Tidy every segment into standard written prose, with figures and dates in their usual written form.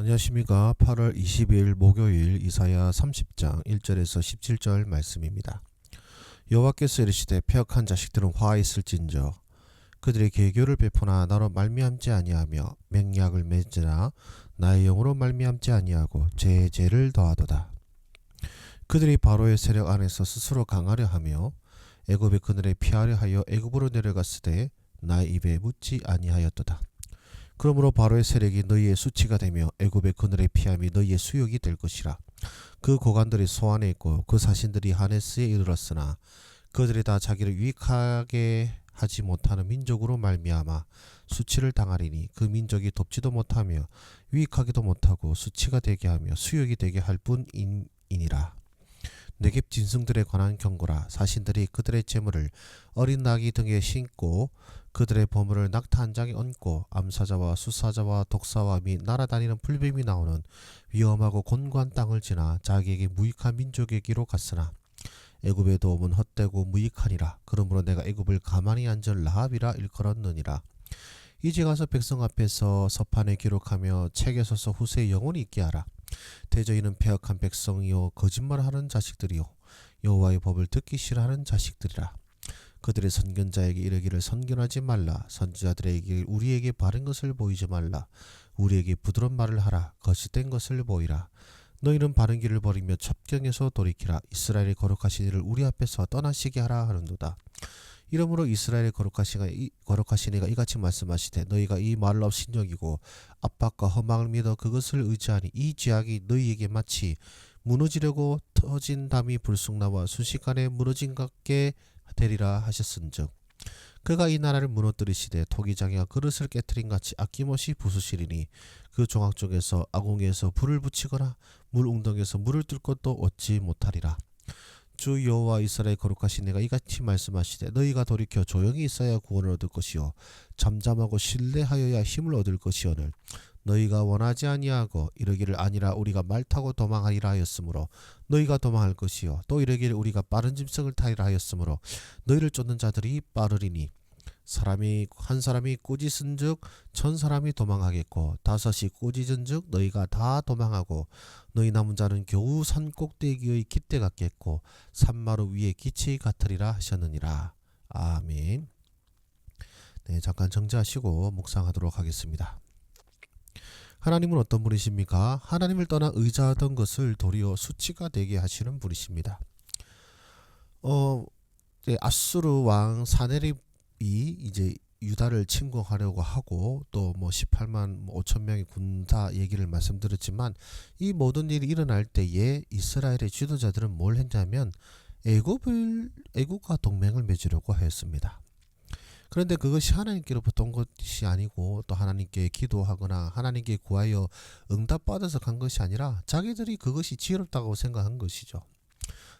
안녕하십니까. 8월 20일 목요일 이사야 30장 1절에서 17절 말씀입니다. 여호와께서 이르시되 패역한 자식들은 화 있을진저 그들의 계교를 베푸나 나로 말미암지 아니하며 맹약을 맺으나 나의 영으로 말미암지 아니하고 죄에 죄를 더하도다. 그들이 바로의 세력 안에서 스스로 강하려 하며 애굽의 그늘에 피하려 하여 애굽으로 내려갔으되 나의 입에 묻지 아니하였도다. 그러므로 바로의 세력이 너희의 수치가 되며 애굽의 그늘의 피함이 너희의 수욕이 될 것이라. 그 고관들이 소안에 있고 그 사신들이 하네스에 이르렀으나 그들이 다 자기를 유익하게 하지 못하는 민족으로 말미암아 수치를 당하리니 그 민족이 돕지도 못하며 유익하기도 못하고 수치가 되게 하며 수욕이 되게 할 뿐이니라. 네겝 진승들에 관한 경고라. 사신들이 그들의 재물을 어린 나귀 등에 신고 그들의 보물을 낙타 한 장에 얹고 암사자와 수사자와 독사와 및 날아다니는 불뱀이 나오는 위험하고 곤고한 땅을 지나 자기에게 무익한 민족에게로 갔으나 애굽의 도움은 헛되고 무익하니라. 그러므로 내가 애굽을 가만히 앉을 라합이라 일컬었느니라. 이제 가서 백성 앞에서 서판에 기록하며 책에 서서 후세에 영원히 있게 하라. 대저희는 패역한 백성이요 거짓말하는 자식들이요 여호와의 법을 듣기 싫어하는 자식들이라. 그들의 선견자에게 이르기를 선견하지 말라. 선지자들에게 우리에게 바른 것을 보이지 말라. 우리에게 부드러운 말을 하라. 거짓된 것을 보이라. 너희는 바른 길을 버리며 첩경에서 돌이키라. 이스라엘의 거룩하신 이를 우리 앞에서 떠나시게 하라 하는도다. 이러므로 이스라엘의 거룩하신 이가 이같이 말씀하시되 너희가 이 말을 업신여기고 압박과 허망을 믿어 그것을 의지하니 이 죄악이 너희에게 마치 무너지려고 터진 담이 불쑥 나와 순식간에 무너진 같게 되리라 하셨은즉 그가 이 나라를 무너뜨리시되 토기장이가 그릇을 깨트린 같이 아낌없이 부수시리니 그 종악 쪽에서 아궁이에서 불을 붙이거나 물 웅덩이에서 물을 뜰 것도 얻지 못하리라. 주 여호와 이스라엘 거룩하신 이가 이같이 말씀하시되 너희가 돌이켜 조용히 있어야 구원을 얻을 것이요 잠잠하고 신뢰하여야 힘을 얻을 것이오늘 너희가 원하지 아니하고 이르기를 아니라 우리가 말 타고 도망하리라 하였으므로 너희가 도망할 것이요 또 이르기를 우리가 빠른 짐승을 타리라 하였으므로 너희를 쫓는 자들이 빠르리니 한 사람이 꾸짖은즉 1000사람이 도망하겠고 5이 꾸짖은즉 너희가 다 도망하고 너희 남은 자는 겨우 산 꼭대기의 깃대 같겠고 산마루 위에 기치 같으리라 하셨느니라. 아멘. 네, 잠깐 정지하시고 묵상하도록 하겠습니다. 하나님은 어떤 분이십니까? 하나님을 떠나 의지하던 것을 도리어 수치가 되게 하시는 분이십니다. 아수르 왕 사네립이 이제 유다를 침공하려고 하고 또 18만 5천 명의 군사 얘기를 말씀드렸지만 이 모든 일이 일어날 때에 이스라엘의 지도자들은 뭘 했냐면 애굽과 동맹을 맺으려고 했습니다. 그런데 그것이 하나님께로부터 온 것이 아니고 또 하나님께 기도하거나 하나님께 구하여 응답받아서 간 것이 아니라 자기들이 그것이 지혜롭다고 생각한 것이죠.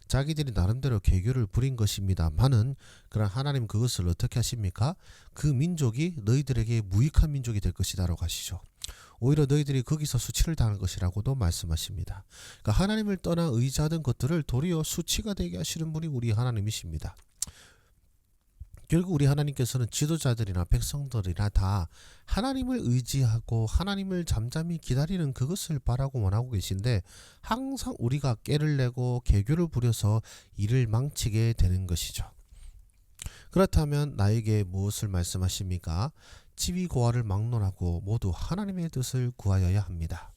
자기들이 나름대로 계교를 부린 것입니다만은 그런 하나님 그것을 어떻게 하십니까? 그 민족이 너희들에게 무익한 민족이 될 것이다 라고 하시죠. 오히려 너희들이 거기서 수치를 당할 것이라고도 말씀하십니다. 그러니까 하나님을 떠나 의지하던 것들을 도리어 수치가 되게 하시는 분이 우리 하나님이십니다. 결국 우리 하나님께서는 지도자들이나 백성들이나 다 하나님을 의지하고 하나님을 잠잠히 기다리는 그것을 바라고 원하고 계신데 항상 우리가 깨를 내고 계교를 부려서 일을 망치게 되는 것이죠. 그렇다면 나에게 무엇을 말씀하십니까? 지위고하를 막론하고 모두 하나님의 뜻을 구하여야 합니다.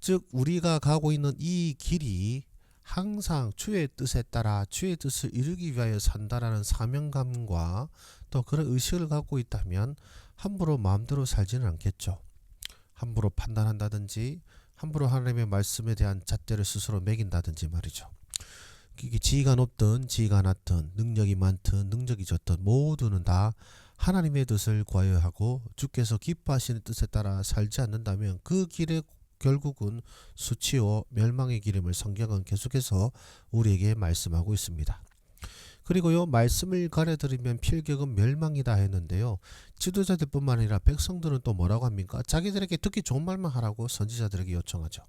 즉 우리가 가고 있는 이 길이 항상 주의 뜻에 따라 주의 뜻을 이루기 위하여 산다라는 사명감과 또 그런 의식을 갖고 있다면 함부로 마음대로 살지는 않겠죠. 함부로 판단한다든지 함부로 하나님의 말씀에 대한 잣대를 스스로 매긴다든지 말이죠. 지위가 높든 지위가 낮든 능력이 많든 능력이 적든 모두는 다 하나님의 뜻을 구하여야 하고 주께서 기뻐하시는 뜻에 따라 살지 않는다면 그 길에 결국은 수치와 멸망의 기름을 성경은 계속해서 우리에게 말씀하고 있습니다. 그리고요 말씀을 가려들으면 필격은 멸망이다 했는데요. 지도자들뿐만 아니라 백성들은 또 뭐라고 합니까? 자기들에게 듣기 좋은 말만 하라고 선지자들에게 요청하죠.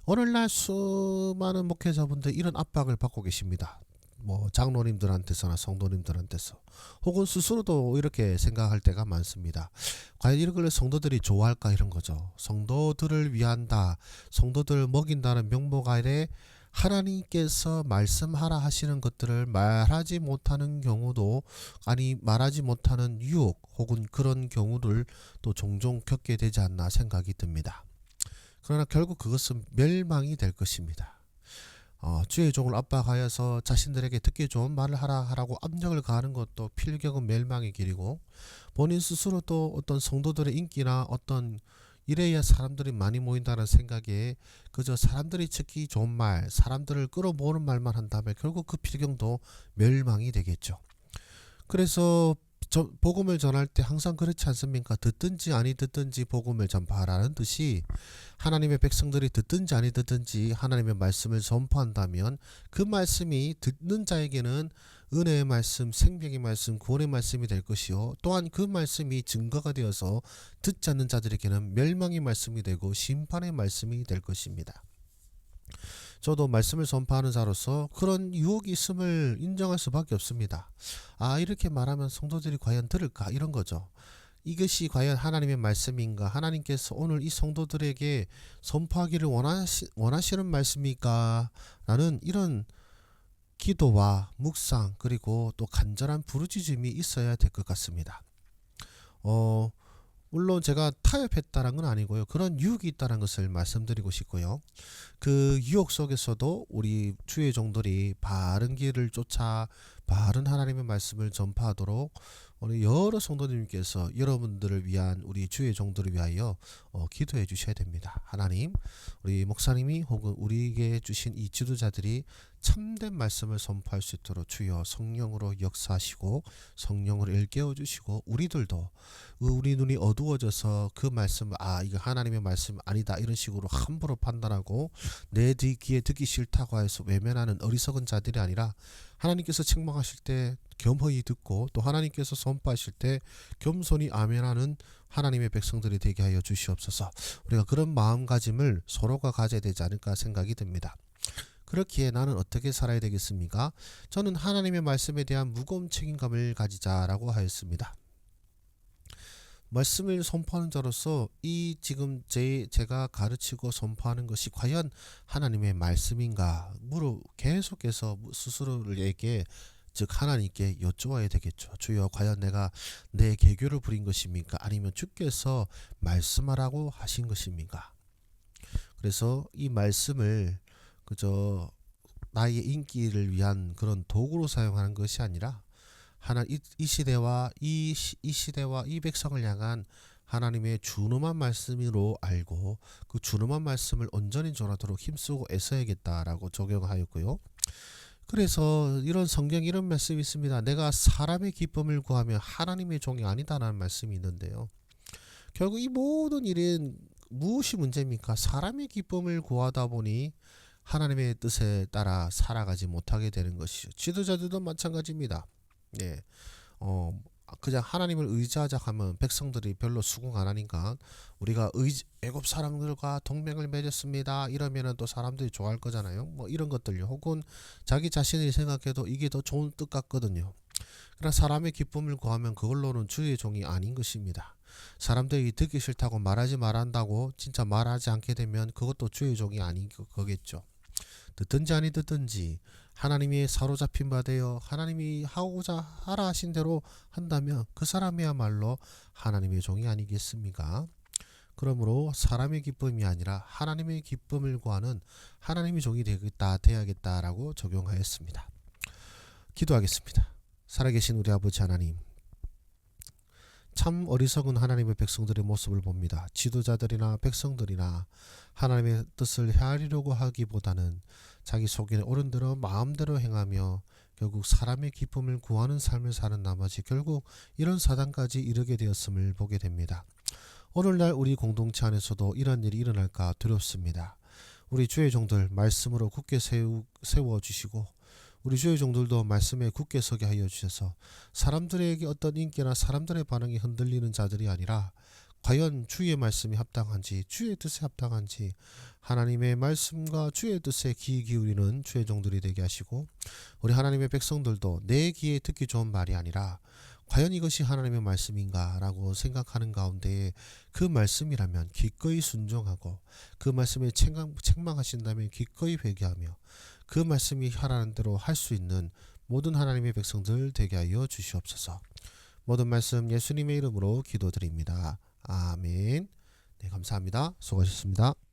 오늘날 수많은 목회자분들 이런 압박을 받고 계십니다. 뭐 장로님들한테서나 성도님들한테서 혹은 스스로도 이렇게 생각할 때가 많습니다. 과연 이런 걸 성도들이 좋아할까 이런 거죠. 성도들을 위한다, 성도들을 먹인다는 명목 아래 하나님께서 말씀하라 하시는 것들을 말하지 못하는 경우도 아니 말하지 못하는 유혹 혹은 그런 경우를 또 종종 겪게 되지 않나 생각이 듭니다. 그러나 결국 그것은 멸망이 될 것입니다. 주의 종을 압박하여서 자신들에게 듣기 좋은 말을 하라고 압력을 가하는 것도 필경은 멸망의 길이고 본인 스스로도 어떤 성도들의 인기나 어떤 이래야 사람들이 많이 모인다는 생각에 그저 사람들이 듣기 좋은 말, 사람들을 끌어모으는 말만 한다면 결국 그 필경도 멸망이 되겠죠. 그래서 복음을 전할 때 항상 그렇지 않습니까? 듣든지 아니 듣든지 복음을 전파하라는 듯이 하나님의 백성들이 듣든지 아니 듣든지 하나님의 말씀을 전파한다면 그 말씀이 듣는 자에게는 은혜의 말씀, 생명의 말씀, 구원의 말씀이 될 것이요 또한 그 말씀이 증거가 되어서 듣지 않는 자들에게는 멸망의 말씀이 되고 심판의 말씀이 될 것입니다. 저도 말씀을 전파하는 자로서 그런 유혹이 있음을 인정할 수밖에 없습니다. 이렇게 말하면 성도들이 과연 들을까 이런 거죠. 이것이 과연 하나님의 말씀인가? 하나님께서 오늘 이 성도들에게 선포하기를 원하시는 말씀일까? 라는 이런 기도와 묵상 그리고 또 간절한 부르짖음이 있어야 될 것 같습니다. 물론 제가 타협했다는 건 아니고요. 그런 유혹이 있다는 것을 말씀드리고 싶고요. 그 유혹 속에서도 우리 주의 종들이 바른 길을 쫓아 바른 하나님의 말씀을 전파하도록 오늘 여러 성도님께서 여러분들을 위한 우리 주의 종들을 위하여 기도해 주셔야 됩니다. 하나님, 우리 목사님이 혹은 우리에게 주신 이 지도자들이 참된 말씀을 선포할 수 있도록 주여 성령으로 역사하시고 성령으로 일깨워 주시고 우리들도 우리 눈이 어두워져서 그 말씀을 이거 하나님의 말씀 아니다 이런 식으로 함부로 판단하고 내 귀에 듣기 싫다고 해서 외면하는 어리석은 자들이 아니라 하나님께서 책망하실 때 겸허히 듣고 또 하나님께서 선포하실 때 겸손히 아멘하는 하나님의 백성들이 되게 하여 주시옵소서. 우리가 그런 마음가짐을 서로가 가져야 되지 않을까 생각이 듭니다. 그렇기에 나는 어떻게 살아야 되겠습니까? 저는 하나님의 말씀에 대한 무거운 책임감을 가지자라고 하였습니다. 말씀을 선포하는 자로서 이 지금 제가 가르치고 선포하는 것이 과연 하나님의 말씀인가 계속해서 스스로에게 즉 하나님께 여쭈어야 되겠죠. 주여 과연 내가 내 계교를 부린 것입니까? 아니면 주께서 말씀하라고 하신 것입니까? 그래서 이 말씀을 그저 나의 인기를 위한 그런 도구로 사용하는 것이 아니라 이 시대와 이 백성을 향한 하나님의 준엄한 말씀으로 알고 그 준엄한 말씀을 온전히 전하도록 힘쓰고 애써야겠다라고 적용하였고요. 그래서 이런 성경 이런 말씀이 있습니다. 내가 사람의 기쁨을 구하며 하나님의 종이 아니다라는 말씀이 있는데요. 결국 이 모든 일은 무엇이 문제입니까? 사람의 기쁨을 구하다 보니 하나님의 뜻에 따라 살아가지 못하게 되는 것이죠. 지도자들도 마찬가지입니다. 네. 그냥 하나님을 의지하자 하면 백성들이 별로 수긍 안 하니까 우리가 애굽 사람들과 동맹을 맺었습니다 이러면은 또 사람들이 좋아할 거잖아요. 뭐 이런 것들요. 혹은 자기 자신이 생각해도 이게 더 좋은 뜻 같거든요. 그러나 사람의 기쁨을 구하면 그걸로는 주의 종이 아닌 것입니다. 사람들이 듣기 싫다고 말하지 말한다고 진짜 말하지 않게 되면 그것도 주의 종이 아닌 거겠죠. 듣든지 아니 듣든지 하나님이 사로잡힌 바 되어 하나님이 하고자 하라 하신 대로 한다면 그 사람이야말로 하나님의 종이 아니겠습니까? 그러므로 사람의 기쁨이 아니라 하나님의 기쁨을 구하는 하나님의 종이 돼야겠다라고 적용하였습니다. 기도하겠습니다. 살아계신 우리 아버지 하나님, 참 어리석은 하나님의 백성들의 모습을 봅니다. 지도자들이나 백성들이나 하나님의 뜻을 헤아리려고 하기보다는 자기 속에 옳은 대로 마음대로 행하며 결국 사람의 기쁨을 구하는 삶을 사는 나머지 결국 이런 사단까지 이르게 되었음을 보게 됩니다. 오늘날 우리 공동체 안에서도 이런 일이 일어날까 두렵습니다. 우리 주의 종들 말씀으로 굳게 세워주시고 우리 주의 종들도 말씀에 굳게 서게 하여 주셔서 사람들에게 어떤 인기나 사람들의 반응이 흔들리는 자들이 아니라 과연 주의 말씀이 합당한지, 주의 뜻에 합당한지 하나님의 말씀과 주의 뜻에 귀 기울이는 주의 종들이 되게 하시고, 우리 하나님의 백성들도 내 귀에 듣기 좋은 말이 아니라 과연 이것이 하나님의 말씀인가 라고 생각하는 가운데 그 말씀이라면 기꺼이 순종하고, 그 말씀에 책망하신다면 기꺼이 회개하며 그 말씀이 하라는 대로 할 수 있는 모든 하나님의 백성들 되게 하여 주시옵소서. 모든 말씀 예수님의 이름으로 기도드립니다. 아멘. 네, 감사합니다. 수고하셨습니다.